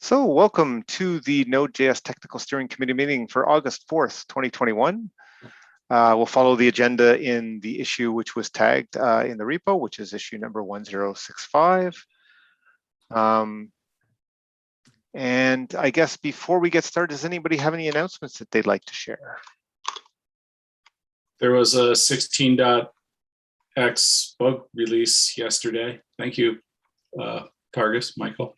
So welcome to the Node.js Technical Steering Committee meeting for August 4th, 2021. We'll follow the agenda in the issue which was tagged in the repo, which is issue number 1065. And I guess before we get started, does anybody have any announcements that they'd like to share? There was a 16.x bug release yesterday. Thank you, Targus, Michael.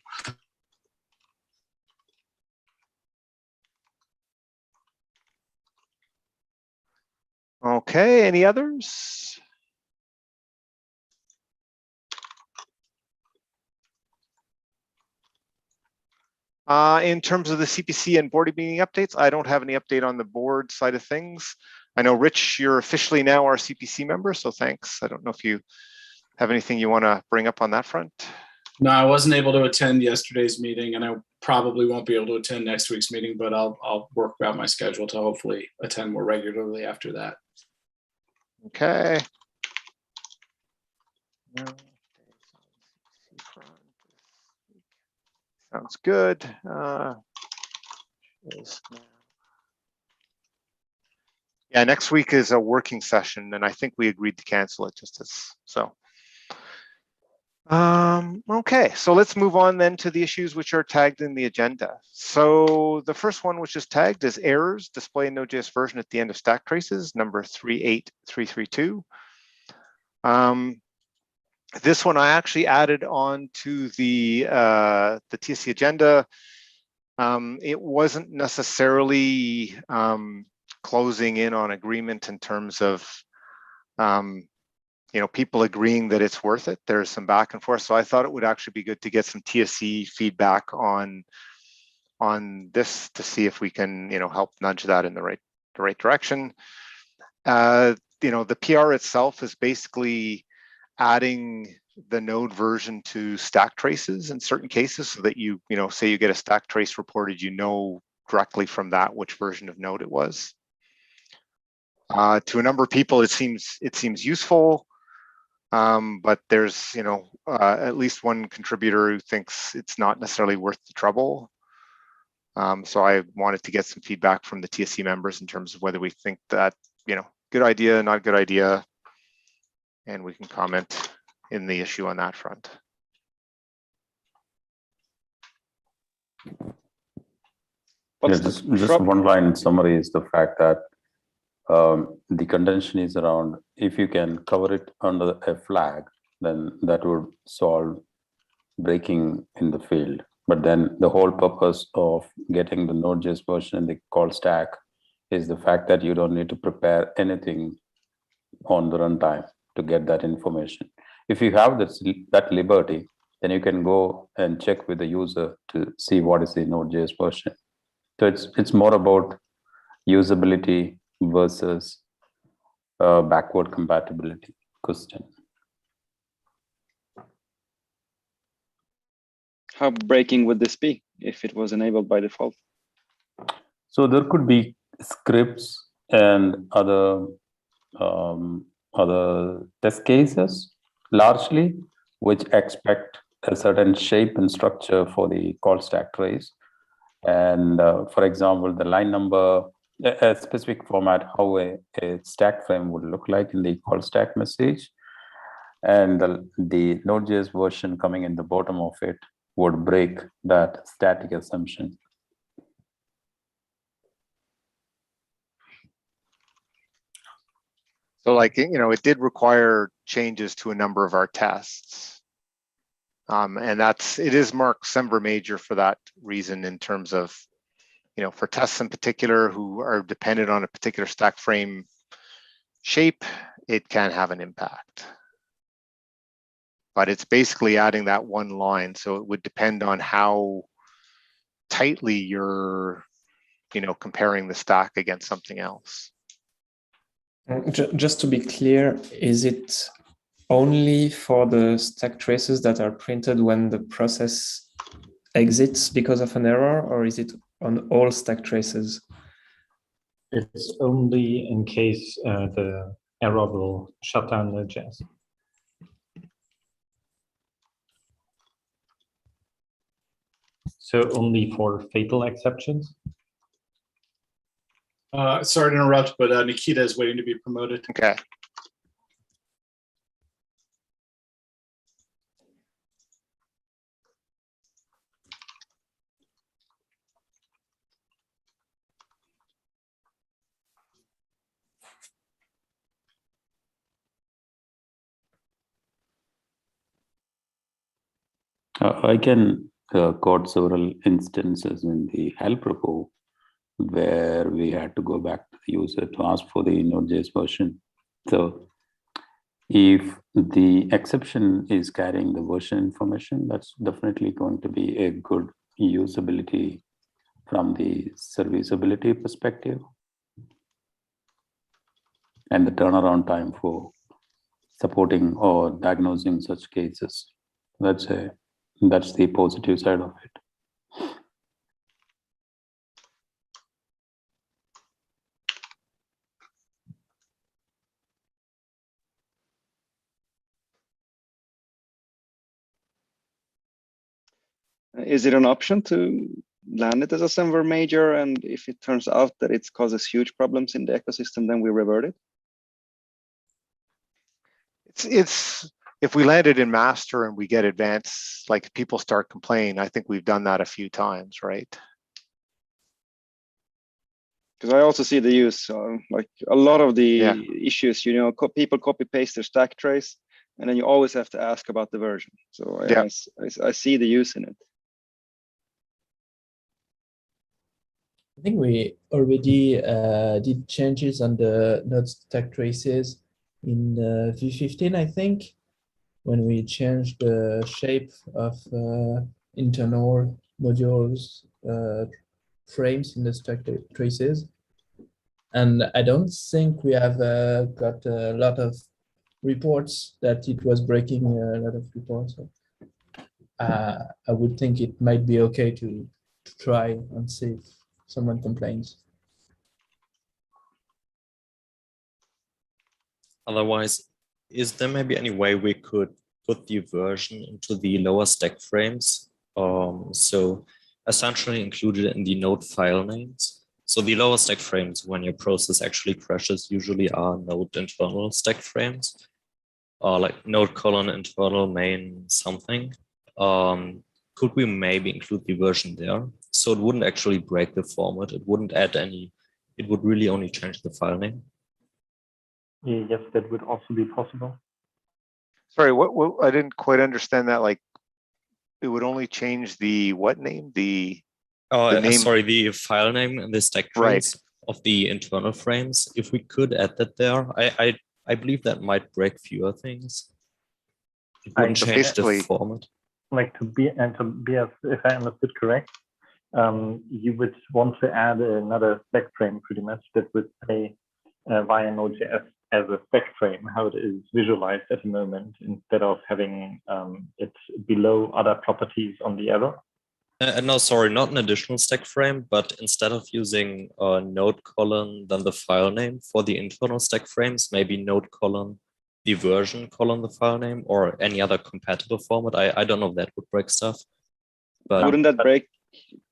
Okay, any others? In terms of the CPC and board meeting updates, I don't have any update on the board side of things. I know, Rich, you're officially now our CPC member, so thanks. I don't know if you have anything you want to bring up on that front. No, I wasn't able to attend yesterday's meeting, and I probably won't be able to attend next week's meeting, but I'll work out my schedule to hopefully attend more regularly after that. Okay. Sounds good. Yeah, next week is a working session, and I think we agreed to cancel it just as so. Okay, so let's move on then to the issues which are tagged in the agenda. So the first one which is tagged is errors display Node.js version at the end of stack traces, number 38332. This one I actually added on to the TSC agenda. It wasn't necessarily closing in on agreement in terms of people agreeing that it's worth it. There's some back and forth, so I thought it would actually be good to get some TSC feedback on this to see if we can help nudge that in the right direction. The PR itself is basically adding the node version to stack traces in certain cases, so that say you get a stack trace reported, directly from that which version of node it was. To a number of people, it seems useful, but there's at least one contributor who thinks it's not necessarily worth the trouble. So I wanted to get some feedback from the TSC members in terms of whether we think that good idea, not good idea, and we can comment in the issue on that front. Yeah, just one line summary is the fact that the contention is around, if you can cover it under a flag, then that would solve breaking in the field. But then the whole purpose of getting the Node.js version in the call stack is the fact that you don't need to prepare anything on the runtime to get that information. If you have that liberty, then you can go and check with the user to see what is the Node.js version. So it's more about usability versus backward compatibility question. How breaking would this be if it was enabled by default? So there could be scripts and other test cases, largely, which expect a certain shape and structure for the call stack trace. And for example, the line number, a specific format, how a stack frame would look like in the call stack message. And the Node.js version coming in the bottom of it would break that static assumption. So it did require changes to a number of our tests. And it is marked Semver major for that reason, in terms of, for tests in particular who are dependent on a particular stack frame shape, it can have an impact. But it's basically adding that one line. So it would depend on how tightly you're, comparing the stack against something else. Just to be clear, is it only for the stack traces that are printed when the process exits because of an error, or is it on all stack traces? It's only in case the error will shut down the JS. So only for fatal exceptions? Sorry to interrupt, but Nikita is waiting to be promoted. Okay. I can quote several instances in the help repo where we had to go back to the user to ask for the node.js version. So if the exception is carrying the version information, that's definitely going to be a good usability from the serviceability perspective. And the turnaround time for supporting or diagnosing such cases. That's the positive side of it. Is it an option to land it as a somewhere major, and if it turns out that it causes huge problems in the ecosystem, then we revert it? It's if we land it in master and we get advanced, like people start complaining, I think we've done that a few times, right? Because I also see the use, like a lot of the Yeah. issues, you know, people copy paste their stack trace, and then you always have to ask about the version. So Yeah. I see the use in it. I think we already did changes on the node stack traces in V15, I think, when we changed the shape of internal modules frames in the stack traces. And I don't think we have got a lot of reports that it was breaking a lot of reports. So, I would think it might be okay to try and see if someone complains. Otherwise, is there maybe any way we could put the version into the lower stack frames? So essentially included in the node file names. So the lower stack frames, when your process actually crashes, usually are node internal stack frames, or like node colon internal main something. Could we maybe include the version there? So it wouldn't actually break the format. It wouldn't add any, it would really only change the file name. Yes, that would also be possible. Sorry, what I didn't quite understand that. Like, it would only change the what name? The name. Sorry, the file name and the stack trace of the internal frames. If we could add that there, I believe that might break fewer things. It wouldn't change the format. Like to be as, if I understood correct, you would want to add another spec frame pretty much that would say via Node.js as a spec frame how it is visualized at the moment, instead of having it below other properties on the error. No, sorry, not an additional stack frame, but instead of using node colon, then the file name for the internal stack frames, maybe node colon, the version colon, the file name, or any other compatible format. I don't know if that would break stuff. But wouldn't that break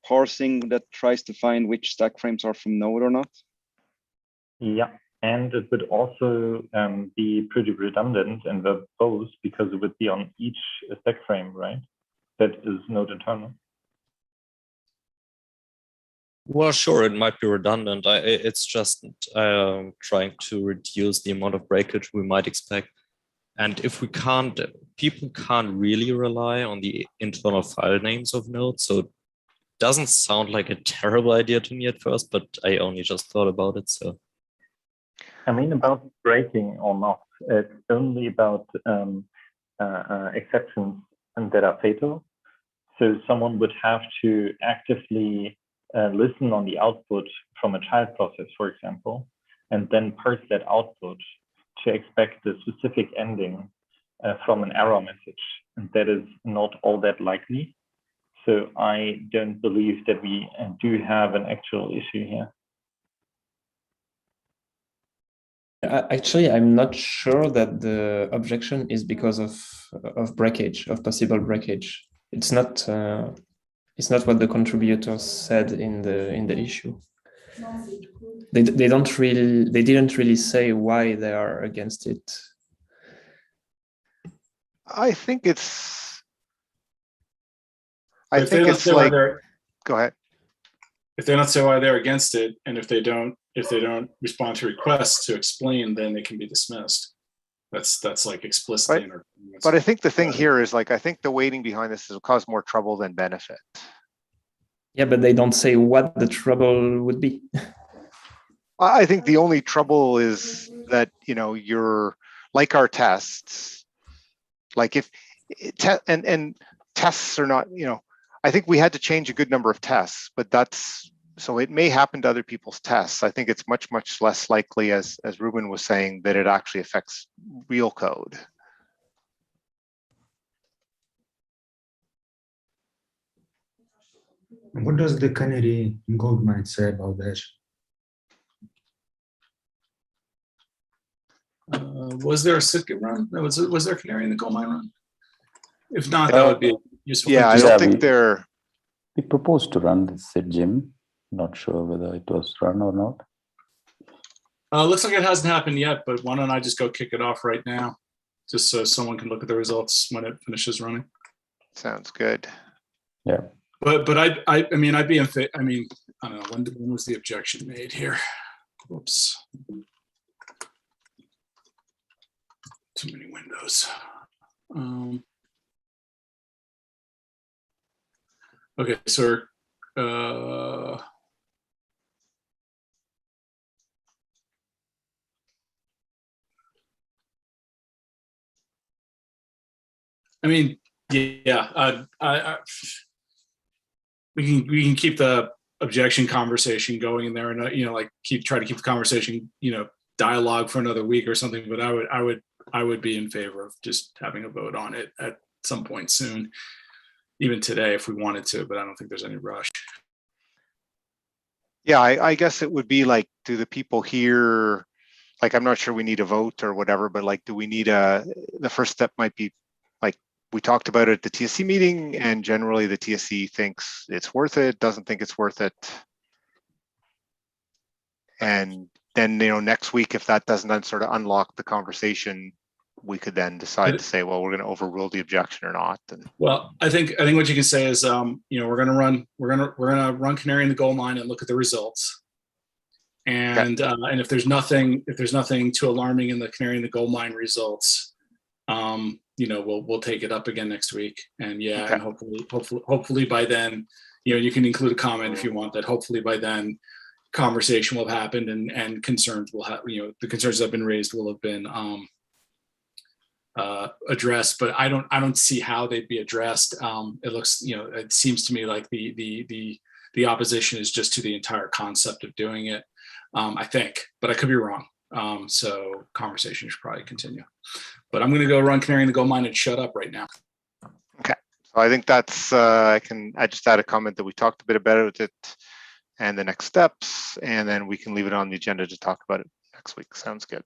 parsing that tries to find which stack frames are from Node or not? Yeah, and it would also be pretty redundant and verbose, because it would be on each stack frame, right? That is Node internal. Well, sure, it might be redundant. It's just trying to reduce the amount of breakage we might expect. And if we can't, people can't really rely on the internal file names of nodes. So it doesn't sound like a terrible idea to me at first, but I only just thought about it. So, I mean, about breaking or not, it's only about exceptions and that are fatal. So someone would have to actively listen on the output from a child process, for example, and then parse that output to expect the specific ending from an error message. And that is not all that likely. So I don't believe that we do have an actual issue here. Actually, I'm not sure that the objection is because of breakage, of possible breakage. It's not It's not what the contributors said in the issue. They didn't really say why they are against it. I think it's If they don't say why like, they're, go ahead. if they don't say why they're against it, and if they don't respond to requests to explain, then they can be dismissed. That's like explicitly in our. But I think the thing here is like, I think the waiting behind this will cause more trouble than benefit. Yeah, but they don't say what the trouble would be. I think the only trouble is that, you know, you're like our tests, like if and tests are not, you know, I think we had to change a good number of tests, but that's, so it may happen to other people's tests. I think it's much, much less likely, as Ruben was saying, that it actually affects real code. What does the canary in gold mine say about that? Was there a circuit run? Was there a canary in the gold mine run? If not, that would be useful. Yeah, I don't think they're. We proposed to run this at Jim. Not sure whether it was run or not. Looks like it hasn't happened yet, but why don't I just go kick it off right now, just so someone can look at the results when it finishes running. Sounds good. Yeah. But I mean, I'd be in favor. I mean, I don't know, when was the objection made here? Whoops. Too many windows. Okay, so I mean, yeah, we can keep the objection conversation going in there, and you know, like try to keep the conversation, you know, dialogue for another week or something. But I would be in favor of just having a vote on it at some point soon, even today if we wanted to. But I don't think there's any rush. Yeah, I guess it would be like, do the people here, like, I'm not sure we need a vote or whatever, but like, do we need the first step might be like, we talked about it at the TSC meeting, and generally the TSC thinks it's worth it, doesn't think it's worth it. And then, you know, next week, if that doesn't then sort of unlock the conversation, we could then decide to say, well, we're going to overrule the objection or not. And well, I think what you can say is, you know, we're going to run Canary in the Gold Mine and look at the results. And and if there's nothing too alarming in the Canary in the Gold Mine results, you know, we'll take it up again next week. And yeah, and hopefully by then, you know, you can include a comment if you want that. Hopefully by then, conversation will have happened, and concerns will have, you know, the concerns that have been raised will have been addressed. But I don't see how they'd be addressed. It looks, you know, it seems to me like the opposition is just to the entire concept of doing it. I think, but I could be wrong. So conversation should probably continue. But I'm going to go run Canary in the Gold Mine and shut up right now. okay, so I think that's I just add a comment that we talked a bit about it and the next steps, and then we can leave it on the agenda to talk about it next week. Sounds good.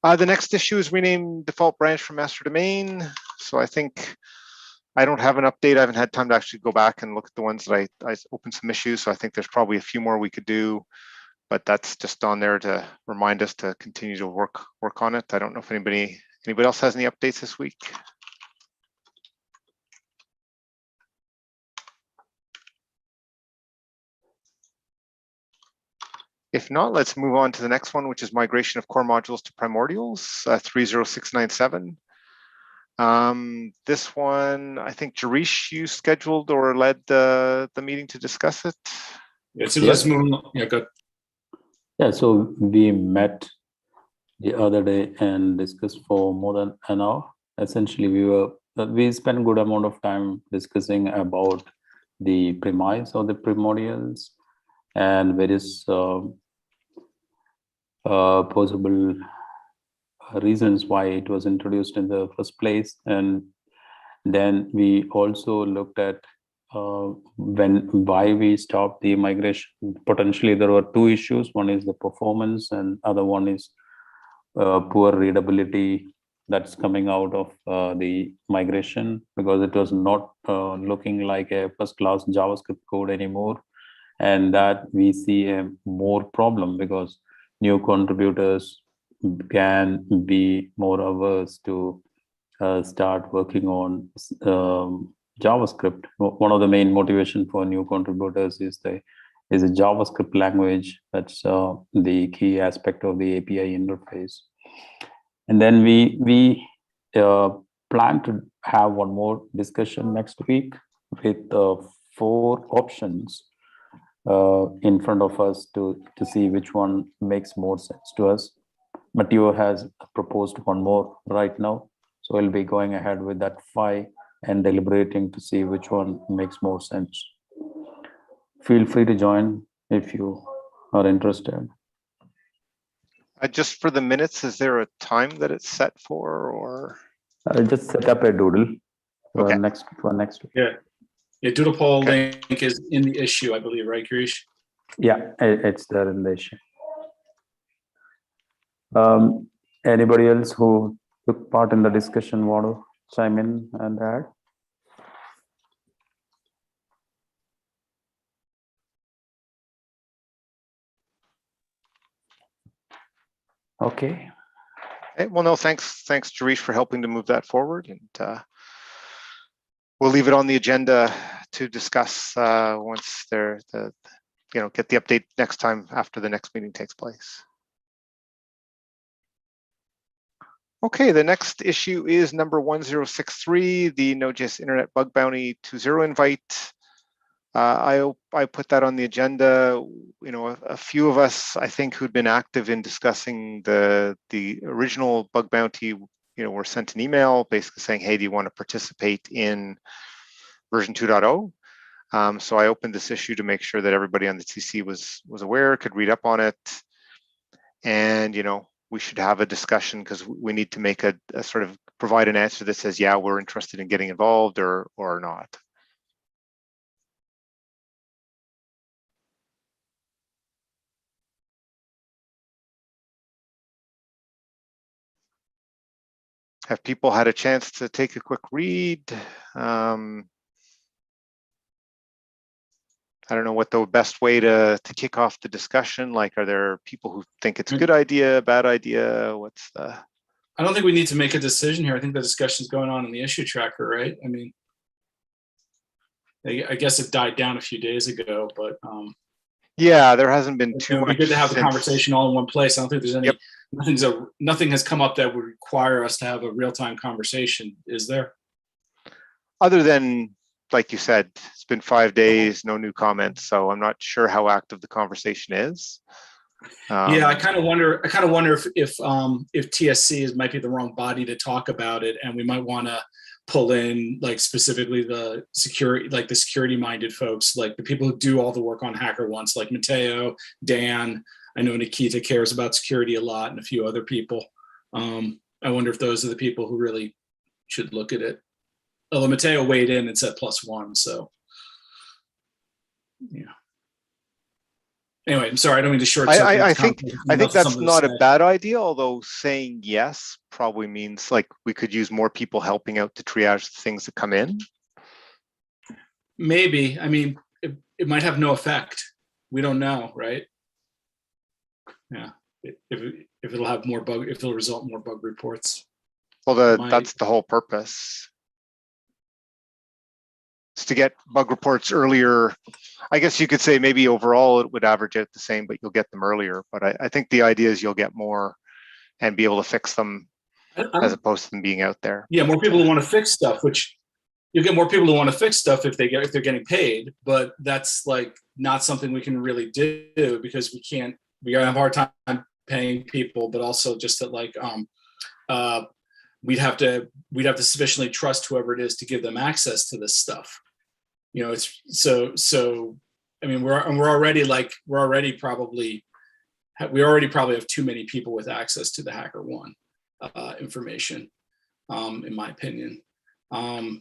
The next issue is rename default branch from master domain. So I think I don't have an update. I haven't had time to actually go back and look at the ones that I opened some issues. So I think there's probably a few more we could do, but that's just on there to remind us to continue to work on it. I don't know if anybody else has any updates this week. If not, let's move on to the next one, which is migration of core modules to primordials, 30697. This one, I think Jarish, you scheduled or led the meeting to discuss it. Yeah, so let's move on. Yeah, good. Yeah, so we met the other day and discussed for more than an hour. Essentially, we spent a good amount of time discussing about the premise of the primordials and various possible reasons why it was introduced in the first place. And then we also looked at why we stopped the migration. Potentially there were two issues. One is the performance and other one is poor readability that's coming out of the migration, because it was not looking like a first-class JavaScript code anymore. And that we see a more problem because new contributors can be more averse to start working on JavaScript. One of the main motivation for new contributors is a JavaScript language. That's the key aspect of the API interface. And then we plan to have one more discussion next week with 4 options in front of us to see which one makes more sense to us. Matteo has proposed one more right now, so we'll be going ahead with that 5 and deliberating to see which one makes more sense. Feel free to join if you are interested. Just for the minutes, is there a time that it's set for, or? I'll just set up a doodle Okay. for next week. Yeah, doodle poll Okay. link is in the issue, I believe, right, Girish? Yeah, it's there in the issue. Anybody else who took part in the discussion want to chime in and add? Okay. Okay. Well, no, thanks, Jarish, for helping to move that forward, and we'll leave it on the agenda to discuss once get the update next time after the next meeting takes place. Okay, the next issue is number 1063, the Node.js Internet Bug Bounty 2.0 invite. I put that on the agenda. A few of us, I think, who'd been active in discussing the original bug bounty, were sent an email basically saying, hey, do you want to participate in version 2.0? So I opened this issue to make sure that everybody on the TC was aware, could read up on it. And, we should have a discussion because we need to make a sort of provide an answer that says, yeah, we're interested in getting involved or not. Have people had a chance to take a quick read? I don't know what the best way to kick off the discussion. Like, are there people who think it's a good idea, bad idea? What's the? I don't think we need to make a decision here. I think the discussion's going on in the issue tracker, right? I mean, I guess it died down a few days ago, but yeah, there hasn't been too much. It'd be good to have the conversation all in one place. I don't think there's any. Yep. Nothing has come up that would require us to have a real-time conversation. Is there? Other than, like you said, it's been 5 days, no new comments, so I'm not sure how active the conversation is. Yeah, I kind of wonder if TSC might be the wrong body to talk about it, and we might want to pull in like specifically the security-minded folks, like the people who do all the work on HackerOne, like Matteo, Dan. I know Nikita cares about security a lot, and a few other people. I wonder if those are the people who really should look at it. Although Matteo weighed in and said +1, so yeah. Anyway, I'm sorry, I don't mean to short circuit. I think that's not a bad idea, although saying yes probably means like we could use more people helping out to triage the things that come in. Maybe. I mean, it might have no effect. We don't know, right? Yeah. If it'll have more bug, if it'll result in more bug reports. Well, that's the whole purpose. It's to get bug reports earlier. I guess you could say maybe overall it would average out the same, but you'll get them earlier. But I think the idea is you'll get more and be able to fix them as opposed to them being out there. Yeah, more people who want to fix stuff, which you'll get more people who want to fix stuff if they're getting paid, but that's like not something we can really do because we have a hard time paying people, but also just that like we'd have to sufficiently trust whoever it is to give them access to this stuff. It's so I mean, we already probably have too many people with access to the HackerOne information, in my opinion. But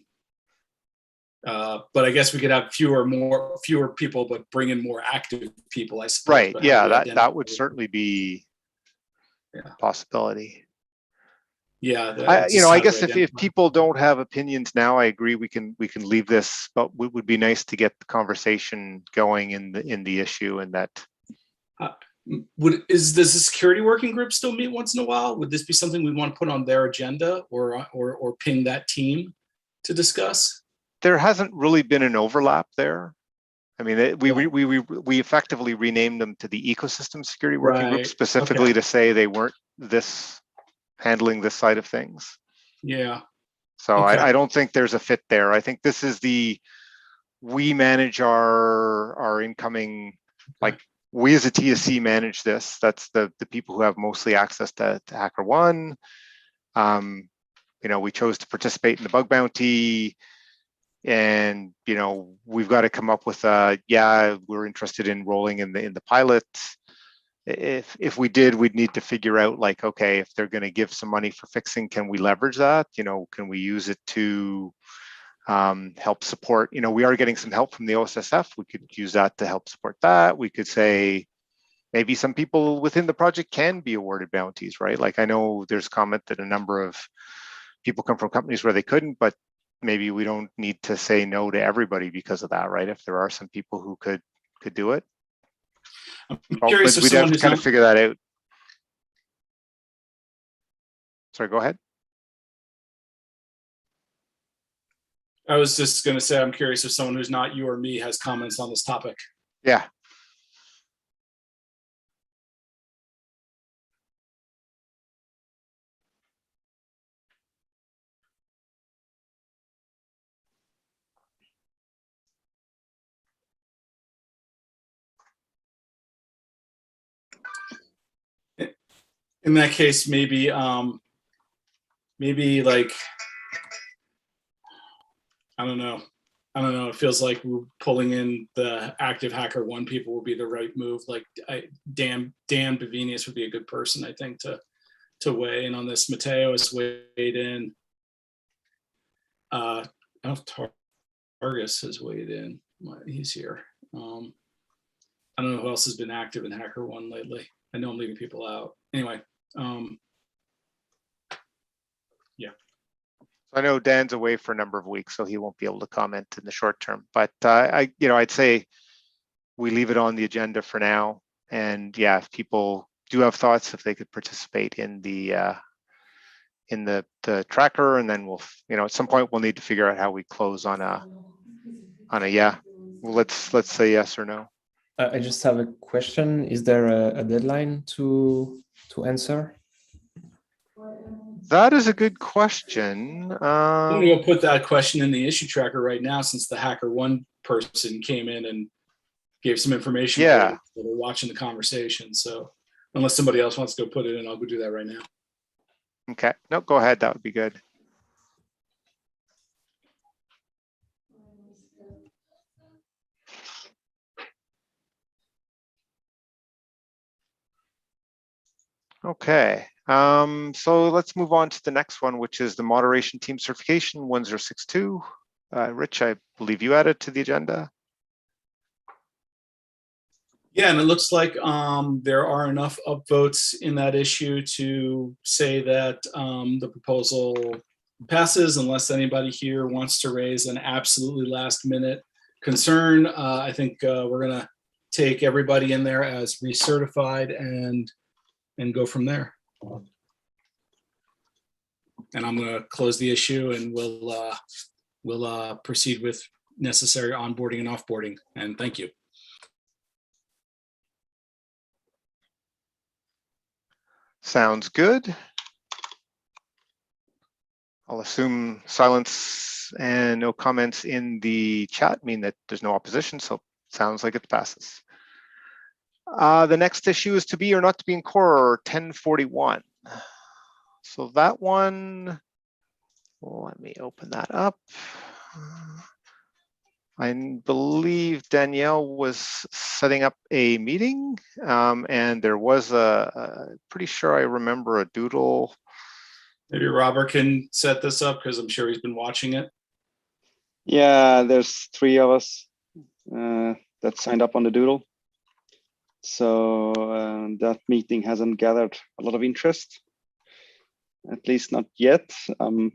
I guess we could have fewer people, but bring in more active people, I suppose. Right. Yeah, that would certainly be a possibility. Yeah. I guess if people don't have opinions now, I agree we can leave this, but it would be nice to get the conversation going in the issue, and that. Does the security working group still meet once in a while? Would this be something we want to put on their agenda or ping that team to discuss? There hasn't really been an overlap there. I mean, we effectively renamed them to the ecosystem security working group specifically to say they weren't handling this side of things. Yeah. So I don't think there's a fit there. I think this is we manage our incoming, like we as a TSC manage this. That's the people who have mostly access to HackerOne. We chose to participate in the bug bounty. And we've got to come up with we're interested in rolling in the pilot. If we did, we'd need to figure out like, okay, if they're going to give some money for fixing, can we leverage that? Can we use it to help support? We are getting some help from the OSSF. We could use that to help support that. We could say maybe some people within the project can be awarded bounties, right? Like I know there's comment that a number of people come from companies where they couldn't, but maybe we don't need to say no to everybody because of that, right? If there are some people who could do it. I'm curious if we'd have to kind of figure that out. Sorry, go ahead. I was just going to say, I'm curious if someone who's not you or me has comments on this topic. Yeah. In that case, maybe like, I don't know. It feels like we're pulling in the active HackerOne people would be the right move. Like Dan Bavinius would be a good person, I think, to weigh in on this. Matteo has weighed in. I don't know if Targus has weighed in. He's here. I don't know who else has been active in HackerOne lately. I know I'm leaving people out. Anyway, yeah. I know Dan's away for a number of weeks, so he won't be able to comment in the short term. But I'd say we leave it on the agenda for now. And yeah, if people do have thoughts, if they could participate in the tracker, and then we'll, at some point we'll need to figure out how we close on a yeah. Well, let's say yes or no. I just have a question. Is there a deadline to answer? That is a good question. I'm going to go put that question in the issue tracker right now, since the HackerOne person came in and gave some information. Yeah. We're watching the conversation. So unless somebody else wants to go put it in, I'll go do that right now. Okay. No, go ahead. That would be good. Okay. So let's move on to the next one, which is the moderation team certification 1062. Rich, I believe you added to the agenda. Yeah, and it looks like there are enough upvotes in that issue to say that the proposal passes, unless anybody here wants to raise an absolutely last minute concern. I think we're going to take everybody in there as recertified and go from there. And I'm going to close the issue, and we'll proceed with necessary onboarding and offboarding. And thank you. Sounds good. I'll assume silence and no comments in the chat mean that there's no opposition, so it sounds like it passes. The next issue is to be or not to be in core 1041. So that one, let me open that up. I believe Danielle was setting up a meeting, and there was pretty sure I remember a doodle. Maybe Robert can set this up because I'm sure he's been watching it. Yeah, there's 3 of us that signed up on the doodle. So that meeting hasn't gathered a lot of interest. At least not yet. I'm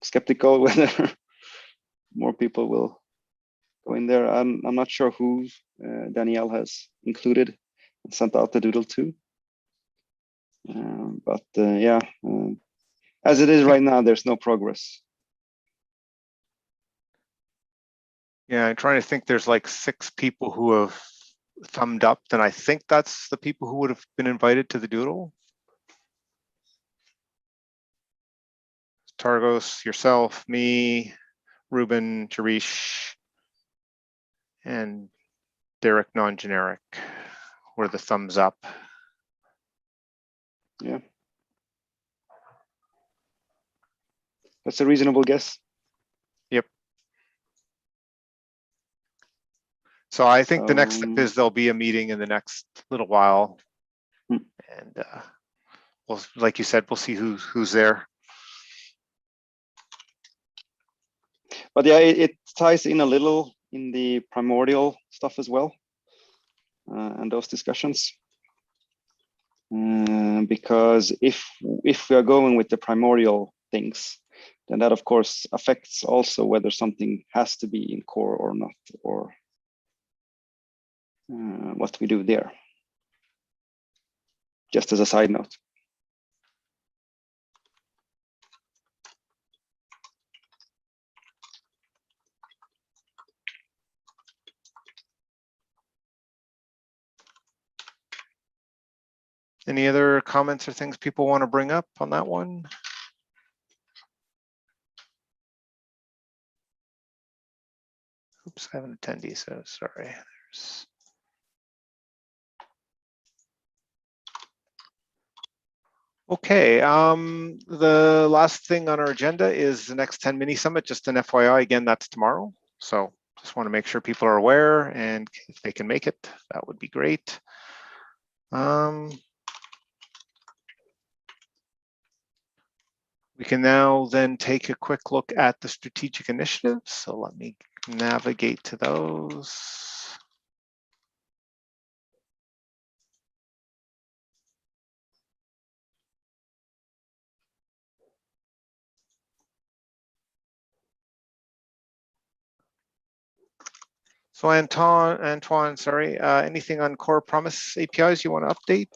skeptical whether more people will go in there. I'm not sure who Danielle has included and sent out the doodle to. But yeah, as it is right now, there's no progress. Yeah, I'm trying to think. There's like 6 people who have thumbed up, and I think that's the people who would have been invited to the doodle. Targos, yourself, me, Ruben, Jarish, and Derek non-generic were the thumbs up. Yeah. That's a reasonable guess. Yep. So I think the next step is there'll be a meeting in the next little while. And well, like you said, we'll see who's there. But yeah, it ties in a little in the primordial stuff as well, and those discussions. Because if we are going with the primordial things, then that of course affects also whether something has to be in core or not, or what we do there. Just as a side note. Any other comments or things people want to bring up on that one? Oops, I have an attendee, so sorry. Okay, the last thing on our agenda is the next 10 mini summit, just an FYI, again, that's tomorrow. So just want to make sure people are aware, and if they can make it, that would be great. We can now then take a quick look at the strategic initiatives. So let me navigate to those. So Antoine, sorry, anything on core promise APIs you want to update?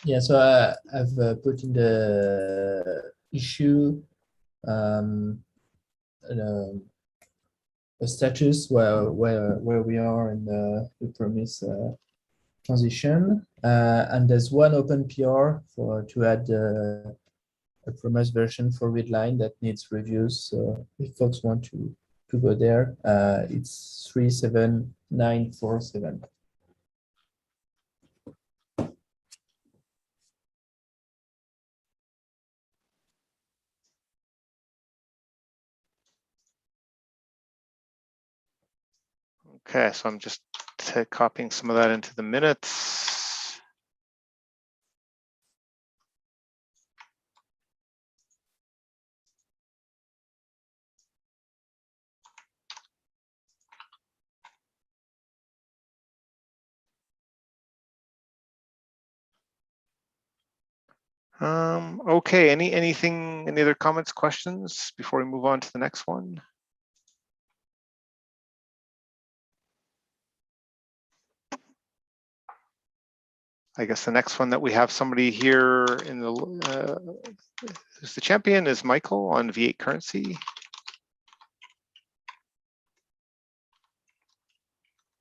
Yeah, so I've put in the issue a status where we are in the promise transition, and there's one open PR to add a promise version for readline that needs reviews. So if folks want to go there, it's 37947. Okay, so I'm just copying some of that into the minutes. Okay, any other comments, questions before we move on to the next one? I guess the next one that we have somebody here in the who's the champion is Michael on V8 currency.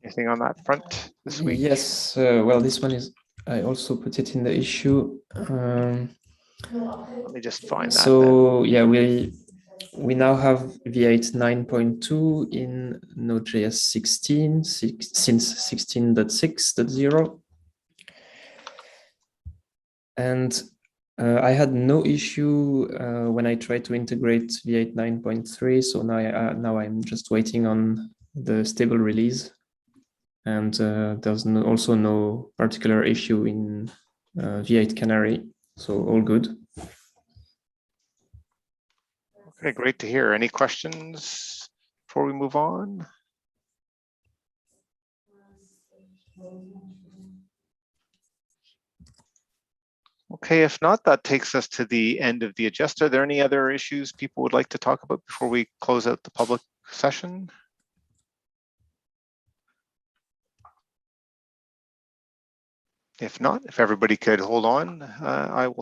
Anything on that front this week? Yes, well, this one is, I also put it in the issue. Let me just find that. So yeah, we now have V8 9.2 in node.js 16 since 16.6.0. And I had no issue when I tried to integrate V8 9.3. So now I'm just waiting on the stable release. And there's also no particular issue in V8 Canary. So all good. Okay, great to hear. Any questions before we move on? Okay, if not, that takes us to the end of the agenda. Are there any other issues people would like to talk about before we close out the public session? If not, if everybody could hold on, I will